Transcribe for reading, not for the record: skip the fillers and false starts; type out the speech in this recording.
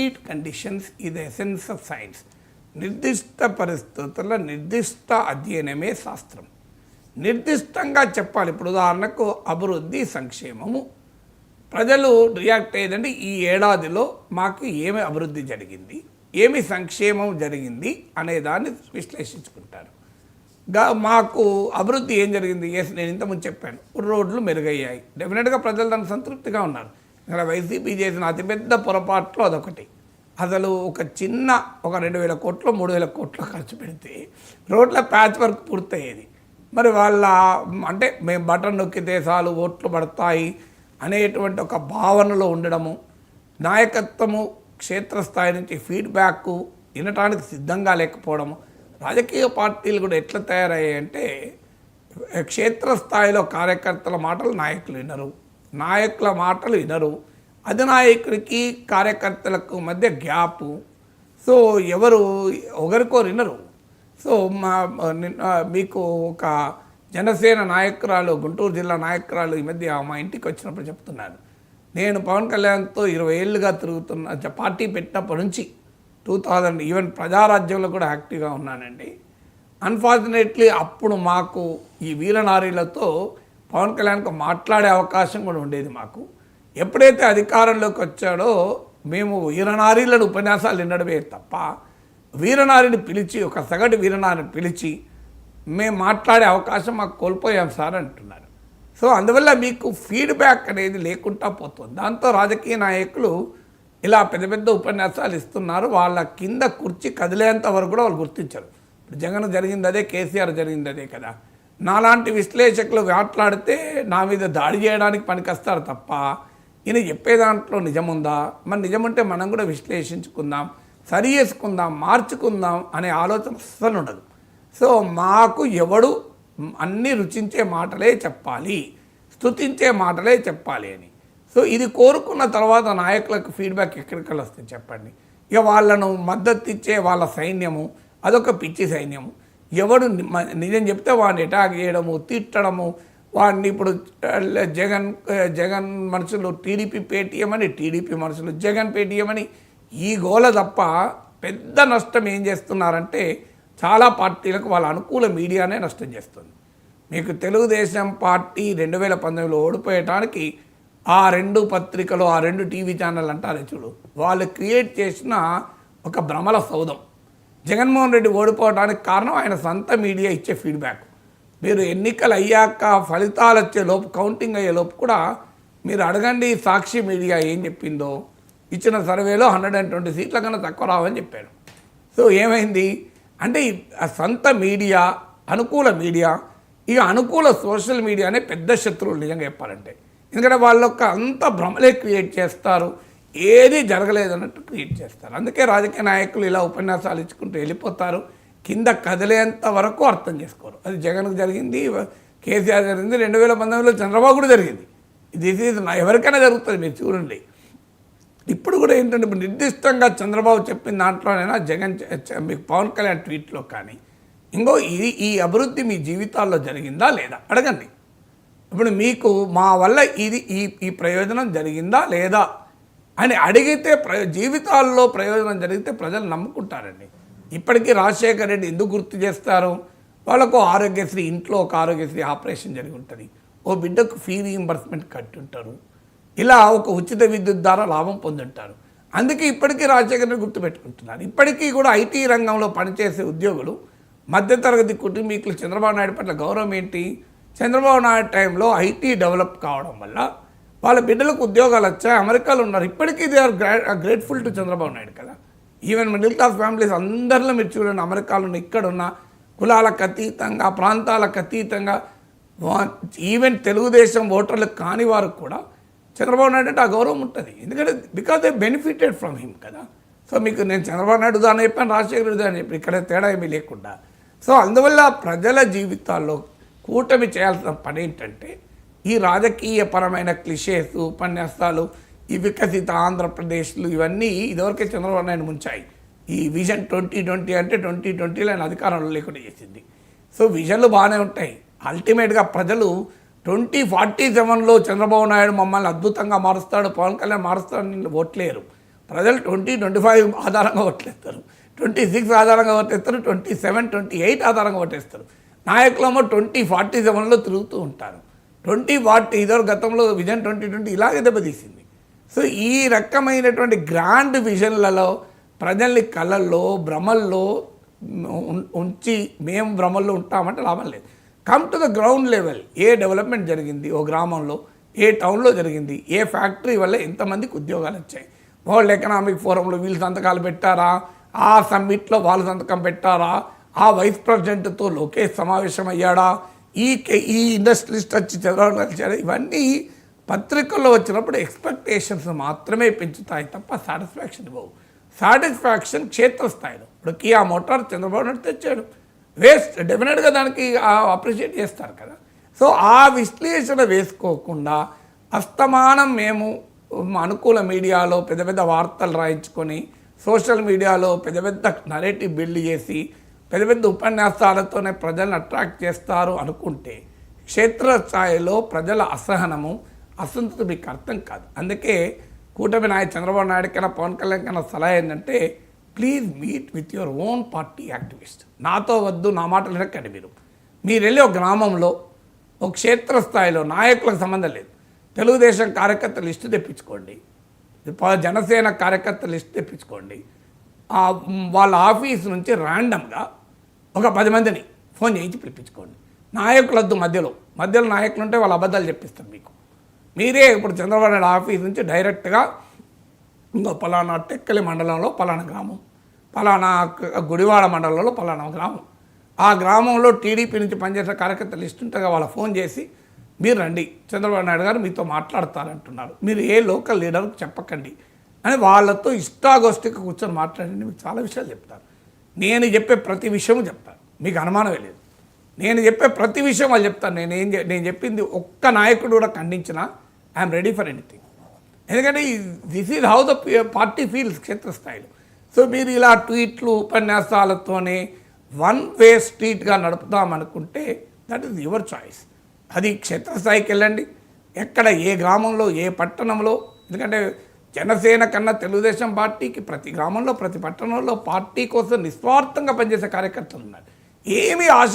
Discrete conditions ఈ the essence of science. నిర్దిష్ట పరిస్థితుల్లో నిర్దిష్ట అధ్యయనమే శాస్త్రం. నిర్దిష్టంగా చెప్పాలి. ఇప్పుడు ఉదాహరణకు అభివృద్ధి, సంక్షేమము. ప్రజలు రియాక్ట్ అయ్యేదంటే ఈ ఏడాదిలో మాకు ఏమి అభివృద్ధి జరిగింది, ఏమి సంక్షేమం జరిగింది అనేదాన్ని విశ్లేషించుకుంటారు. మాకు అభివృద్ధి ఏం జరిగింది, నేను ఇంతకుముందు చెప్పాను, రోడ్లు మెరుగయ్యాయి. డెఫినెట్గా ప్రజలు దానికి సంతృప్తిగా ఉన్నారు. ఇక్కడ వైసీపీ చేసిన అతిపెద్ద పొరపాట్లు అదొకటి. అసలు ఒక 2,000 కోట్లు 3,000 కోట్లు ఖర్చు పెడితే రోడ్ల ప్యాచ్ వర్క్ పూర్తయ్యేది. మరి వాళ్ళ అంటే మేము బటన్ నొక్కితే చాలు ఓట్లు పడతాయి అనేటువంటి ఒక భావనలో ఉండడము, నాయకత్వము క్షేత్రస్థాయి నుంచి ఫీడ్బ్యాక్ వినటానికి సిద్ధంగా లేకపోవడము. రాజకీయ పార్టీలు కూడా ఎట్లా తయారయ్యాయంటే క్షేత్రస్థాయిలో కార్యకర్తల మాటలు నాయకులు వినరు, నాయకుల మాటలు వినరు, అధినాయకుడికి కార్యకర్తలకు మధ్య గ్యాపు. సో ఎవరు ఒకరికొరు వినరు. సో మీకు ఒక జనసేన నాయకురాలు, గుంటూరు జిల్లా నాయకురాలు ఈ మధ్య మా ఇంటికి వచ్చినప్పుడు చెప్తున్నారు, నేను పవన్ కళ్యాణ్తో 20 ఏళ్ళుగా తిరుగుతున్న, పార్టీ పెట్టినప్పటి నుంచి 2000 ఈవెన్ ప్రజారాజ్యంలో కూడా యాక్టివ్గా ఉన్నానండి. అన్ఫార్చునేట్లీ అప్పుడు మాకు ఈ వీరనారీలతో పవన్ కళ్యాణ్కి మాట్లాడే అవకాశం కూడా ఉండేది. మాకు ఎప్పుడైతే అధికారంలోకి వచ్చాడో మేము వీరనారీలను ఉపన్యాసాలు వినడమే తప్ప వీరనారిని పిలిచి, ఒక సగటు వీరనారిని పిలిచి మేము మాట్లాడే అవకాశం మాకు కోల్పోయాం సార్ అంటున్నారు. సో అందువల్ల మీకు ఫీడ్బ్యాక్ అనేది లేకుండా పోతుంది. దాంతో రాజకీయ నాయకులు ఇలా పెద్ద పెద్ద ఉపన్యాసాలు ఇస్తున్నారు. వాళ్ళ కింద కుర్చీ కదిలేంత వరకు కూడా వాళ్ళు గుర్తించరు. ఇప్పుడు జగన్ జరిగింది అదే, కేసీఆర్ జరిగింది అదే కదా. నాలాంటి విశ్లేషకులు మాట్లాడితే నా మీద దాడి చేయడానికి పనికొస్తారు తప్ప ఈయన చెప్పే దాంట్లో నిజముందా, మరి నిజముంటే మనం కూడా విశ్లేషించుకుందాం, సరి చేసుకుందాం, మార్చుకుందాం అనే ఆలోచన అస్సలు ఉండదు. సో మాకు ఎవడు అన్నీ రుచించే మాటలే చెప్పాలి, స్తుతించే మాటలే చెప్పాలి అని. సో ఇది కోరుకున్న తర్వాత నాయకులకు ఫీడ్బ్యాక్ ఎక్కడికి వస్తుంది చెప్పండి. ఇక వాళ్ళను మద్దతు ఇచ్చే వాళ్ళ సైన్యము అదొక పిచ్చి సైన్యము. ఎవడు నిజం చెప్తే వాడిని అటాక్ చేయడము, తిట్టడము, వాడిని ఇప్పుడు జగన్ మనుషులు టీడీపీ పేటీఎం అని, టీడీపీ మనుషులు జగన్ పేటీఎం అని ఈ గోల తప్ప పెద్ద నష్టం ఏం చేస్తున్నారంటే చాలా పార్టీలకు వాళ్ళ అనుకూల మీడియానే నష్టం చేస్తుంది. మీకు తెలుగుదేశం పార్టీ 2019లో ఓడిపోయటానికి ఆ 2 పత్రికలు, ఆ 2 టీవీ ఛానల్ అంటారు చూడు, వాళ్ళు క్రియేట్ చేసిన ఒక భ్రమల సౌధం. జగన్మోహన్ రెడ్డి ఓడిపోవడానికి కారణం ఆయన సొంత మీడియా ఇచ్చే ఫీడ్బ్యాక్. మీరు ఎన్నికలు అయ్యాక ఫలితాలు వచ్చే లోపు, కౌంటింగ్ అయ్యే లోపు కూడా మీరు అడగండి సాక్షి మీడియా ఏం చెప్పిందో. ఇచ్చిన సర్వేలో 120 సీట్ల కన్నా తక్కువ రావని చెప్పారు. సో ఏమైంది అంటే సొంత మీడియా, అనుకూల మీడియా, ఇక అనుకూల సోషల్ మీడియానే పెద్ద శత్రువులు నిజంగా చెప్పాలంటే. ఎందుకంటే వాళ్ళొక్క అంత భ్రమలే క్రియేట్ చేస్తారు, ఏది జరగలేదన్నట్టు క్రియేట్ చేస్తారు. అందుకే రాజకీయ నాయకులు ఇలా ఉపన్యాసాలు ఇచ్చుకుంటూ వెళ్ళిపోతారు, కింద కదిలేంత వరకు అర్థం చేసుకోరు. అది జగన్కు జరిగింది, కేసీఆర్ జరిగింది, 2019లో చంద్రబాబు కూడా జరిగింది. దిస్ ఈజ్ ఎవరికైనా జరుగుతుంది, మీరు చూడండి. ఇప్పుడు కూడా ఏంటంటే ఇప్పుడు నిర్దిష్టంగా చంద్రబాబు చెప్పిన దాంట్లోనైనా జగన్ మీకు పవన్ కళ్యాణ్ ట్వీట్లో కానీ ఇంకో ఈ అభివృద్ధి మీ జీవితాల్లో జరిగిందా లేదా అడగండి. ఇప్పుడు మీకు మా వల్ల ఈ ప్రయోజనం జరిగిందా లేదా అని అడిగితే జీవితాల్లో ప్రయోజనం జరిగితే ప్రజలు నమ్ముకుంటారండి. ఇప్పటికీ రాజశేఖర్ రెడ్డి ఎందుకు గుర్తు చేస్తారు, వాళ్ళకు ఆరోగ్యశ్రీ, ఇంట్లో ఒక ఆరోగ్యశ్రీ ఆపరేషన్ జరిగి ఉంటుంది, ఓ బిడ్డకు ఫీ రీయింబర్స్మెంట్ కట్టి ఉంటారు, ఇలా ఒక ఉచిత విద్యుత్ ద్వారా లాభం పొందుంటారు. అందుకే ఇప్పటికీ రాజశేఖర్ రెడ్డి గుర్తుపెట్టుకుంటున్నారు. ఇప్పటికీ కూడా ఐటీ రంగంలో పనిచేసే ఉద్యోగులు, మధ్యతరగతి కుటుంబీకులు చంద్రబాబు నాయుడు పట్ల గౌరవం ఏంటి? చంద్రబాబు నాయుడు టైంలో ఐటీ డెవలప్ కావడం వల్ల వాళ్ళ బిడ్డలకు ఉద్యోగాలు వచ్చాయి, అమెరికాలో ఉన్నారు. ఇప్పటికీ they are grateful to Chandrababu Naidu కదా. ఈవెన్ మిడిల్ క్లాస్ ఫ్యామిలీస్ అందరిలో మీరు చూడండి, అమెరికాలో ఉన్న, ఇక్కడున్న, కులాలకు అతీతంగా, ప్రాంతాలకు అతీతంగా, ఈవెన్ తెలుగుదేశం ఓటర్లకు కాని వారికి కూడా చంద్రబాబు నాయుడు అంటే ఆ గౌరవం ఉంటుంది. ఎందుకంటే because they benefited from him కదా. సో మీకు నేను చంద్రబాబు నాయుడు ఉదాహరణ చెప్పాను, రాజశేఖర్ ఉదాహరణ చెప్పాను, ఇక్కడ తేడా ఏమీ లేకుండా. సో అందువల్ల ప్రజల జీవితాల్లో కూటమి చేయాల్సిన పని ఏంటంటే ఈ రాజకీయపరమైన క్లిషేస్, ఉపన్యాసాలు, ఈ వికసిత ఆంధ్రప్రదేశ్లు ఇవన్నీ ఇదివరకే చంద్రబాబు నాయుడు ముంచాయి. ఈ విజన్ 2020 అంటే 2020లో ఆయన అధికారంలో లేకుండా చేసింది. సో విజన్లు బాగానే ఉంటాయి, అల్టిమేట్గా ప్రజలు 2047లో చంద్రబాబు నాయుడు మమ్మల్ని అద్భుతంగా మారుస్తాడు, పవన్ కళ్యాణ్ మారుస్తాడని ఓట్లేరు. ప్రజలు 2025 ఆధారంగా ఓట్లేస్తారు, 26 ఆధారంగా ఓటేస్తారు, 27, 28 ఆధారంగా ఓటేస్తారు. నాయకులేమో 2047లో తిరుగుతూ ఉంటారు. 2040 ఇదో గతంలో విజన్ 2020 ఇలాగే దెబ్బతీసింది. సో ఈ రకమైనటువంటి గ్రాండ్ విజన్లలో ప్రజల్ని కళల్లో భ్రమల్లో ఉంచి మేము భ్రమల్లో ఉంటామంటే లాభం లేదు. Come to the ground level. A development జరిగింది ఓ గ్రామంలో, ఏ టౌన్లో జరిగింది, ఏ ఫ్యాక్టరీ వల్ల ఎంతమందికి ఉద్యోగాలు వచ్చాయి, వరల్డ్ ఎకనామిక్ ఫోరంలో వీళ్ళు సంతకాలు పెట్టారా, ఆ సమ్మిట్లో వాళ్ళు సంతకం పెట్టారా, ఆ వైస్ ప్రెసిడెంట్తో లోకేష్ సమావేశం అయ్యాడా, ఈ ఇండస్ట్రియలిస్ట్ వచ్చి చదవడం కలిసారా, ఇవన్నీ పత్రికల్లో వచ్చినప్పుడు ఎక్స్పెక్టేషన్స్ మాత్రమే పెంచుతాయి తప్ప సాటిస్ఫాక్షన్ ఇవ్వవు. సాటిస్ఫాక్షన్ క్షేత్రస్థాయిలో. ఇప్పుడు కియా మోటార్ చంద్రబాబు నాయుడు తెచ్చాడు, వేస్ట్, డెఫినెట్గా దానికి అప్రిషియేట్ చేస్తారు కదా. సో ఆ విశ్లేషణ వేసుకోకుండా అస్తమానం మేము అనుకూల మీడియాలో పెద్ద పెద్ద వార్తలు రాయించుకొని, సోషల్ మీడియాలో పెద్ద పెద్ద నరేటివ్ బిల్డ్ చేసి, పెద్ద పెద్ద ఉపన్యాసాలతోనే ప్రజలను అట్రాక్ట్ చేస్తారు అనుకుంటే క్షేత్రస్థాయిలో ప్రజల అసహనము, అసంతృప్తి మీకు అర్థం కాదు. అందుకే కూటమి నాయకు చంద్రబాబు నాయుడు కన్నా పవన్ కళ్యాణ్ కన్నా సలహా ఏంటంటే, please meet with your own party activist. నాతో వద్దు, నా మాటలు వినకండి. మీరు వెళ్ళి ఒక గ్రామంలో ఒక క్షేత్రస్థాయిలో నాయకులకు సంబంధం లేదు, తెలుగుదేశం కార్యకర్త లిస్టు తెప్పించుకోండి, జనసేన కార్యకర్త లిస్టు తెప్పించుకోండి. వాళ్ళ ఆఫీస్ నుంచి ర్యాండమ్గా ఒక 10 మందిని ఫోన్ చేయించి పిలిపించుకోండి. నాయకులద్దు, మధ్యలో నాయకులు ఉంటే వాళ్ళు అబద్ధాలు చెప్పిస్తారు మీకు. మీరే ఇప్పుడు చంద్రబాబు నాయుడు ఆఫీస్ నుంచి డైరెక్ట్గా ఇంకో పలానా టెక్కలి మండలంలో పలానా గ్రామం, పలానా గుడివాడ మండలంలో పలానా గ్రామం, ఆ గ్రామంలో టీడీపీ నుంచి పనిచేసే కార్యకర్త లిస్ట్ ఉంటుందిగా, వాళ్ళ ఫోన్ చేసి మీరు రండి, చంద్రబాబు నాయుడు గారు మీతో మాట్లాడతారంటున్నారు, మీరు ఏ లోకల్ లీడర్కి చెప్పకండి అని వాళ్ళతో ఇష్టాగోష్ఠికి కూర్చొని మాట్లాడండి. మీకు చాలా విషయాలు చెప్తారు. నేను చెప్పే ప్రతి విషయము చెప్తాను, మీకు అనుమానమే లేదు. నేను చెప్పే ప్రతి విషయం వాళ్ళు చెప్తాను. నేను చెప్పింది ఒక్క నాయకుడు కూడా ఖండించినా ఐఎమ్ రెడీ ఫర్ ఎనీథింగ్. ఎందుకంటే this is how the party feels క్షేత్రస్థాయిలో. సో మీరు ఇలా ట్వీట్లు ఉపన్యాసాలతోనే వన్ వే స్ట్రీట్గా నడుపుతామనుకుంటే దట్ ఈస్ యువర్ చాయిస్. అది క్షేత్రస్థాయికి వెళ్ళండి, ఎక్కడ ఏ గ్రామంలో ఏ పట్టణంలో. ఎందుకంటే జనసేన కన్నా తెలుగుదేశం పార్టీకి ప్రతి గ్రామంలో ప్రతి పట్టణంలో పార్టీ కోసం నిస్వార్థంగా పనిచేసే కార్యకర్తలు ఉన్నారు. ఏమీ ఆశ